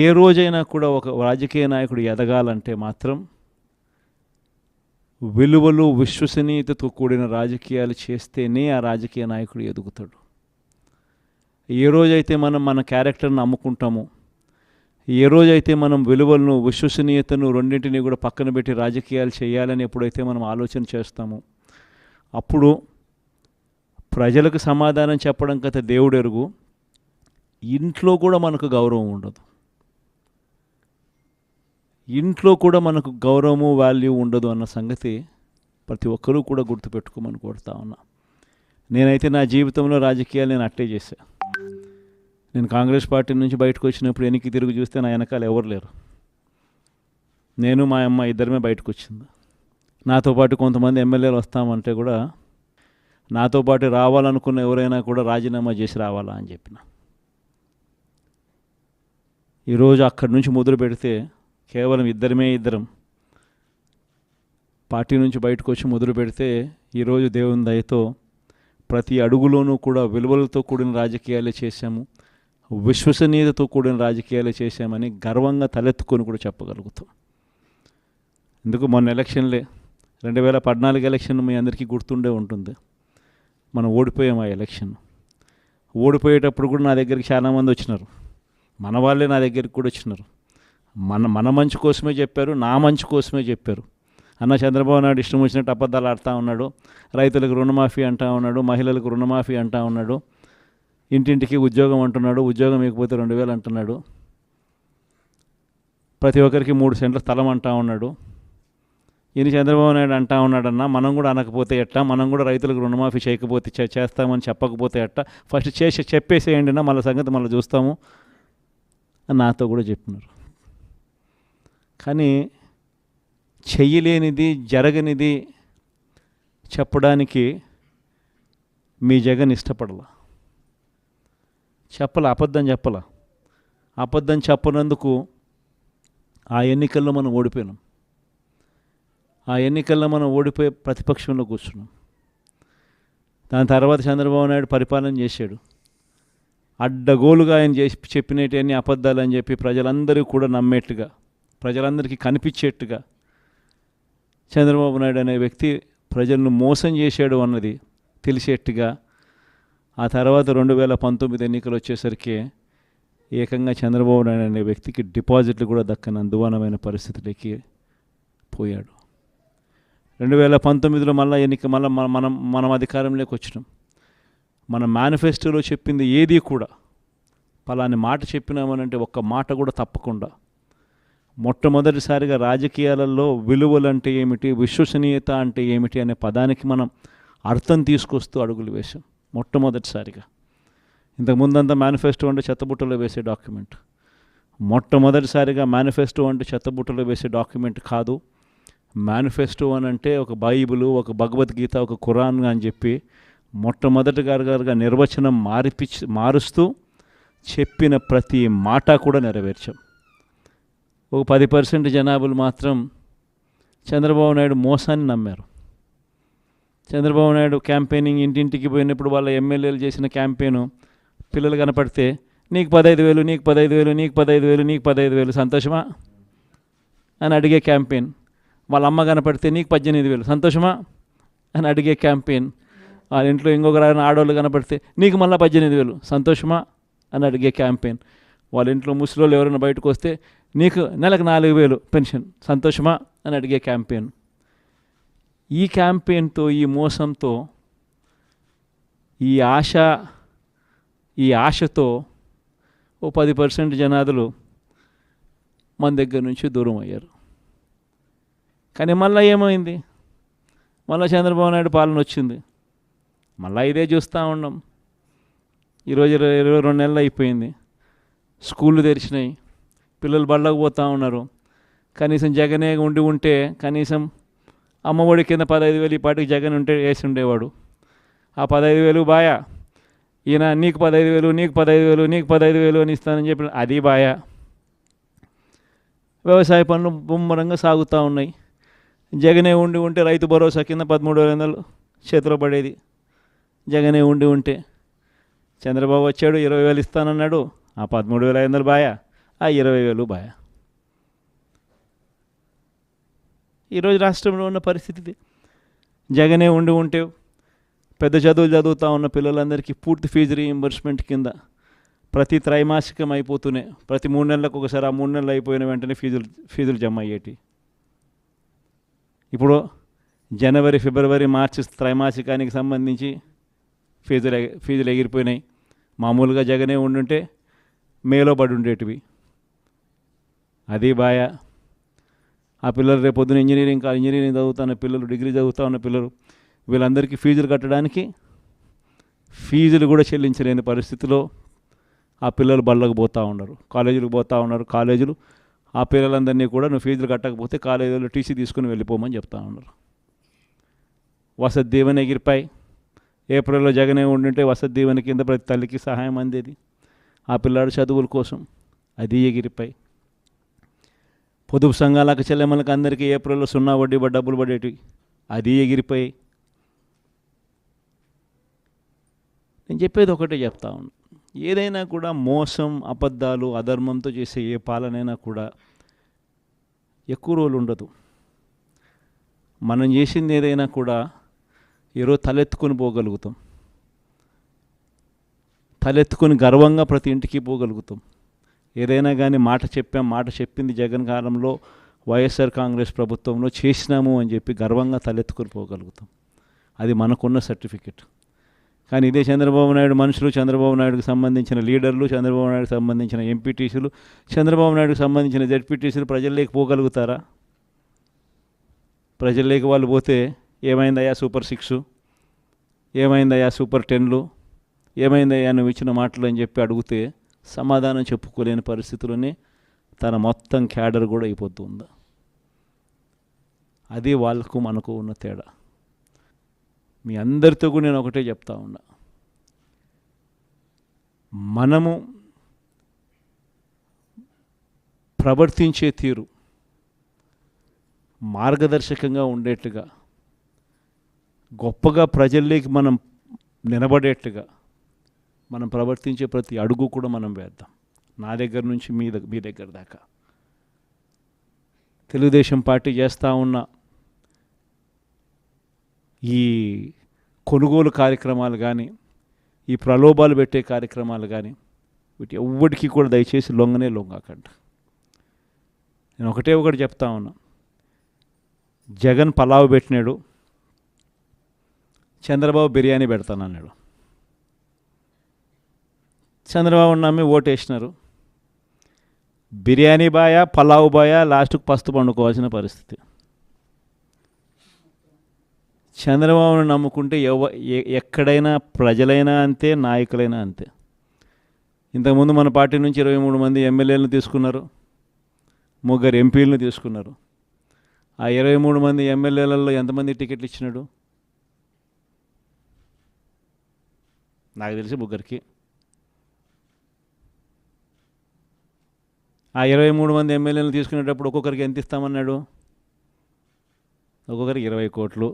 ఏ రోజైనా కూడా ఒక రాజకీయ నాయకుడు ఎదగాలంటే మాత్రం విలువలు విశ్వసనీయతతో కూడిన రాజకీయాలు చేస్తేనే ఆ రాజకీయ నాయకుడు ఎదుగుతాడు. ఏ రోజైతే మనం మన క్యారెక్టర్ని అమ్ముకుంటామో, ఏ రోజైతే మనం విలువలను విశ్వసనీయతను రెండింటినీ కూడా పక్కన పెట్టి రాజకీయాలు చేయాలని ఎప్పుడైతే మనం ఆలోచన చేస్తామో, అప్పుడు ప్రజలకు సమాధానం చెప్పడం కథ దేవుడు ఎరుగు, ఇంట్లో కూడా మనకు గౌరవం ఉండదు. ఇంట్లో కూడా మనకు గౌరవము వాల్యూ ఉండదు అన్న సంగతి ప్రతి ఒక్కరూ కూడా గుర్తుపెట్టుకోమని కోరుతా ఉన్నా. నేనైతే నా జీవితంలో రాజకీయాలు నేను అట్టే చేశా. నేను కాంగ్రెస్ పార్టీ నుంచి బయటకు వచ్చినప్పుడు వెనక్కి తిరిగి చూస్తే నా వెనకాల ఎవరు లేరు. నేను మా అమ్మ ఇద్దరమే బయటకు వచ్చింది. నాతో పాటు కొంతమంది ఎమ్మెల్యేలు వస్తామంటే కూడా నాతో పాటు రావాలనుకున్న ఎవరైనా కూడా రాజీనామా చేసి రావాలా అని చెప్పిన. ఈరోజు అక్కడి నుంచి మొదలు పెడితే కేవలం ఇద్దరం పార్టీ నుంచి బయటకు వచ్చి మొదలు పెడితే ఈరోజు దేవుని దయతో ప్రతి అడుగులోనూ కూడా విలువలతో కూడిన రాజకీయాలే చేశాము, విశ్వసనీయతతో కూడిన రాజకీయాలే చేశామని గర్వంగా తలెత్తుకొని కూడా చెప్పగలుగుతాం. ఎందుకు మొన్న ఎలక్షన్లే 2014 ఎలక్షన్ మీ అందరికీ గుర్తుండే ఉంటుంది. మనం ఓడిపోయాం ఆ ఎలక్షన్. ఓడిపోయేటప్పుడు కూడా నా దగ్గరికి చాలామంది వచ్చినారు, మన వాళ్ళే నా దగ్గరికి కూడా వచ్చినారు. మన మంచి కోసమే చెప్పారు, నా మంచి కోసమే చెప్పారు. అన్న చంద్రబాబు నాయుడు ఇష్టం వచ్చినట్టు అబద్ధాలు ఆడుతూ ఉన్నాడు, రైతులకు రుణమాఫీ అంటూ ఉన్నాడు, మహిళలకు రుణమాఫీ అంటూ ఉన్నాడు, ఇంటింటికి ఉద్యోగం అంటున్నాడు, ఉద్యోగం ఇకపోతే 2000 అంటున్నాడు, ప్రతి ఒక్కరికి 3 సెంట్ల స్థలం అంటూ ఉన్నాడు. ఈయన చంద్రబాబు నాయుడు అంటూ ఉన్నాడన్నా, మనం కూడా అనకపోతే ఎట్టా, మనం కూడా రైతులకు రుణమాఫీ చేయకపోతే చేస్తామని చెప్పకపోతే ఎట్టా, ఫస్ట్ చెప్పేసేయండి నా, మళ్ళీ సంగతి మళ్ళీ చూస్తాము అని నాతో కూడా చెప్పినారు. కానీ చెయ్యలేనిది జరగనిది చెప్పడానికి మీ జగన్ ఇష్టపడలా, అబద్ధం చెప్పలా. అబద్ధం చెప్పనందుకు ఆ ఎన్నికల్లో మనం ఓడిపోయినాం. ఆ ఎన్నికల్లో మనం ఓడిపోయి ప్రతిపక్షంలో కూర్చున్నాం. దాని తర్వాత చంద్రబాబు నాయుడు పరిపాలన చేశాడు. అడ్డగోలుగా ఆయన చెప్పినవన్నీ అబద్ధాలు అని చెప్పి ప్రజలందరూ కూడా నమ్మేట్టుగా, ప్రజలందరికీ కనిపించేట్టుగా చంద్రబాబు నాయుడు అనే వ్యక్తి ప్రజలను మోసం చేశాడు అన్నది తెలిసేట్టుగా ఆ తర్వాత 2019 ఎన్నికలు వచ్చేసరికి ఏకంగా చంద్రబాబు నాయుడు అనే వ్యక్తికి డిపాజిట్లు కూడా దక్కని అందువానమైన పరిస్థితులకి పోయాడు. 2019లో మనం అధికారంలోకి వచ్చినాం. మన మేనిఫెస్టోలో చెప్పింది ఏది కూడా పలాని మాట చెప్పినామనంటే ఒక్క మాట కూడా తప్పకుండా మొట్టమొదటిసారిగా రాజకీయాలలో విలువలు అంటే ఏమిటి, విశ్వసనీయత అంటే ఏమిటి అనే పదానికి మనం అర్థం తీసుకొస్తూ అడుగులు వేసాం మొట్టమొదటిసారిగా. ఇంతకుముందంతా మేనిఫెస్టో అంటే చెత్తబుట్టలో వేసే డాక్యుమెంట్. మొట్టమొదటిసారిగా మేనిఫెస్టో అంటే చెత్తబుట్టలో వేసే డాక్యుమెంట్ కాదు. మేనిఫెస్టో అని అంటే ఒక బైబిలు, ఒక భగవద్గీత, ఒక ఖురాన్ అని చెప్పి మొట్టమొదటిగా నిర్వచనం మారుస్తూ చెప్పిన ప్రతి మాట కూడా నెరవేర్చాం. ఒక 10% జనాభాలు మాత్రం చంద్రబాబు నాయుడు మోసాన్ని నమ్మారు. చంద్రబాబు నాయుడు క్యాంపెయినింగ్ ఇంటింటికి పోయినప్పుడు వాళ్ళ ఎమ్మెల్యేలు చేసిన క్యాంపెయిన్ పిల్లలు కనపడితే నీకు 15,000, నీకు 15,000, నీకు 15,000, నీకు 15,000 సంతోషమా అని అడిగే క్యాంపెయిన్. వాళ్ళ అమ్మ కనపడితే నీకు 18,000 సంతోషమా అని అడిగే క్యాంపెయిన్. వాళ్ళ ఇంట్లో ఇంకొక ఆడవాళ్ళు కనపడితే నీకు మళ్ళీ 18,000 సంతోషమా అని అడిగే క్యాంపెయిన్. వాళ్ళ ఇంట్లో ముసలోళ్ళు ఎవరైనా బయటకు వస్తే నీకు నెలకు 4,000 పెన్షన్ సంతోషమా అని అడిగే క్యాంపెయిన్. ఈ క్యాంపెయిన్తో, ఈ మోసంతో, ఈ ఆశతో ఓ 10% జనాదులు మన దగ్గర నుంచి దూరం అయ్యారు. కానీ మళ్ళీ ఏమైంది? మళ్ళీ చంద్రబాబు నాయుడు పాలన వచ్చింది. మళ్ళీ ఇదే చూస్తూ ఉన్నాం. ఈరోజు 22 నెలలు అయిపోయింది. స్కూళ్ళు తెరిచినాయి, పిల్లలు బళ్ళకు పోతూ ఉన్నారు. కనీసం జగనే ఉంటే కనీసం అమ్మఒడి కింద 15,000 ఈ పాటికి జగన్ ఉంటే వేసి ఉండేవాడు. ఆ 15,000 బాయా, ఈయన నీకు 15,000, నీకు 15,000, నీకు 15,000 అని ఇస్తానని చెప్పి అది బాయా. వ్యవసాయ పనులు ముమ్మరంగా సాగుతూ ఉన్నాయి. జగనే ఉంటే రైతు భరోసా కింద 13,500 చేతిలో పడేది. జగనే ఉంటే చంద్రబాబు వచ్చాడు 20,000 ఇస్తానన్నాడు, ఆ 13,500 బాయా. ఆ 20,000 బాయ. ఈరోజు రాష్ట్రంలో ఉన్న పరిస్థితి జగనే ఉంటే పెద్ద చదువులు చదువుతూ ఉన్న పిల్లలందరికీ పూర్తి ఫీజు రీయింబర్స్మెంట్ కింద ప్రతి త్రైమాసికం అయిపోతూనే ప్రతి 3 నెలలకు ఒకసారి ఆ 3 నెలలు అయిపోయిన వెంటనే ఫీజులు జమ అయ్యేటి. ఇప్పుడు జనవరి, ఫిబ్రవరి, మార్చి త్రైమాసికానికి సంబంధించి ఫీజులు ఎగిరిపోయినాయి. మామూలుగా జగనే ఉండుంటే మేలో పడి ఉండేటివి. అది బాయ. ఆ పిల్లలు రేపు పొద్దున ఇంజనీరింగ్ చదువుతున్న పిల్లలు, డిగ్రీ చదువుతూ ఉన్న పిల్లలు, వీళ్ళందరికీ ఫీజులు కట్టడానికి ఫీజులు కూడా చెల్లించలేని పరిస్థితిలో ఆ పిల్లలు బళ్ళకు పోతూ ఉన్నారు, కాలేజీలకు పోతూ ఉన్నారు. కాలేజీలు ఆ పిల్లలందరినీ కూడా నువ్వు ఫీజులు కట్టకపోతే కాలేజీలో టీసీ తీసుకుని వెళ్ళిపోమని చెప్తా ఉన్నారు. వసతి దీవెన ఎగిరిపాయి. ఏప్రిల్లో జగనే ఉండుంటే వసతి దీవెన కింద ప్రతి తల్లికి సహాయం అందేది ఆ పిల్లాడు చదువుల కోసం. అది ఎగిరిపాయి. పొదుపు సంఘాలకు చెల్లెమ్మలకు అందరికీ ఏప్రిల్లో 0 వడ్డీ డబ్బులు పడేటివి. అది ఎగిరిపోయి. నేను చెప్పేది ఒకటే చెప్తా ఉన్నాను, ఏదైనా కూడా మోసం, అబద్ధాలు, అధర్మంతో చేసే ఏ పాలనైనా కూడా ఎక్కువ రోజులు ఉండదు. మనం చేసింది ఏదైనా కూడా ఈరోజు తలెత్తుకొని పోగలుగుతాం, తలెత్తుకొని గర్వంగా ప్రతి ఇంటికి పోగలుగుతాం. ఏదైనా కానీ మాట చెప్పింది జగన్ కాలంలో వైఎస్ఆర్ కాంగ్రెస్ ప్రభుత్వంలో చేసినాము అని చెప్పి గర్వంగా తలెత్తుకొని పోగలుగుతాం. అది మనకున్న సర్టిఫికెట్. కానీ ఇదే చంద్రబాబు నాయుడు మనుషులు, చంద్రబాబు నాయుడుకి సంబంధించిన లీడర్లు, చంద్రబాబు నాయుడుకి సంబంధించిన ఎంపీటీసీలు, చంద్రబాబు నాయుడుకి సంబంధించిన జెడ్పీటీసీలు ప్రజల్లోకి పోగలుగుతారా? ప్రజల్లోకి వాళ్ళు పోతే ఏమైందయ్యా సూపర్ 6, ఏమైందయ్యా సూపర్ 10లు, ఏమైందయ్యా నువ్వు ఇచ్చిన మాటలు అని చెప్పి అడిగితే సమాధానం చెప్పుకోలేని పరిస్థితుల్లోనే తన మొత్తం క్యాడర్ కూడా అయిపోతుంది. అది వాళ్ళకు మనకు ఉన్న తేడా. మీ అందరితో కూడా నేను ఒకటే చెప్తా ఉన్నా, మనము ప్రవర్తించే తీరు మార్గదర్శకంగా ఉండేట్టుగా, గొప్పగా ప్రజల్లోకి మనం నిలబడేట్టుగా మనం ప్రవర్తించే ప్రతి అడుగు కూడా మనం వేద్దాం. నా దగ్గర నుంచి మీ దగ్గర దాకా. తెలుగుదేశం పార్టీ చేస్తూ ఉన్న ఈ కొనుగోలు కార్యక్రమాలు కానీ, ఈ ప్రలోభాలు పెట్టే కార్యక్రమాలు కానీ, వీటి ఎవ్వడికి కూడా దయచేసి లొంగకండి. నేను ఒకటి చెప్తా ఉన్నా, జగన్ పలావ్ పెట్టినాడు, చంద్రబాబు బిర్యానీ పెడతానన్నాడు. చంద్రబాబు నమ్మి ఓటేసినారు. బిర్యానీ బాయ, పలావ్ బాయ, లాస్ట్కు పస్తు పండుకోవాల్సిన పరిస్థితి. చంద్రబాబును నమ్ముకుంటే ఎక్కడైనా ప్రజలైనా అంతే, నాయకులైనా అంతే. ఇంతకుముందు మన పార్టీ నుంచి 23 మంది ఎమ్మెల్యేలను తీసుకున్నారు, 3 ఎంపీలను తీసుకున్నారు. ఆ 23 మంది ఎమ్మెల్యేలలో ఎంతమంది టికెట్లు ఇచ్చినాడు? నాకు తెలిసి 3కి. ఆ 23 మంది ఎమ్మెల్యేలను తీసుకునేటప్పుడు ఒక్కొక్కరికి ఎంత ఇస్తామన్నాడు? ఒక్కొక్కరికి 20 కోట్లు.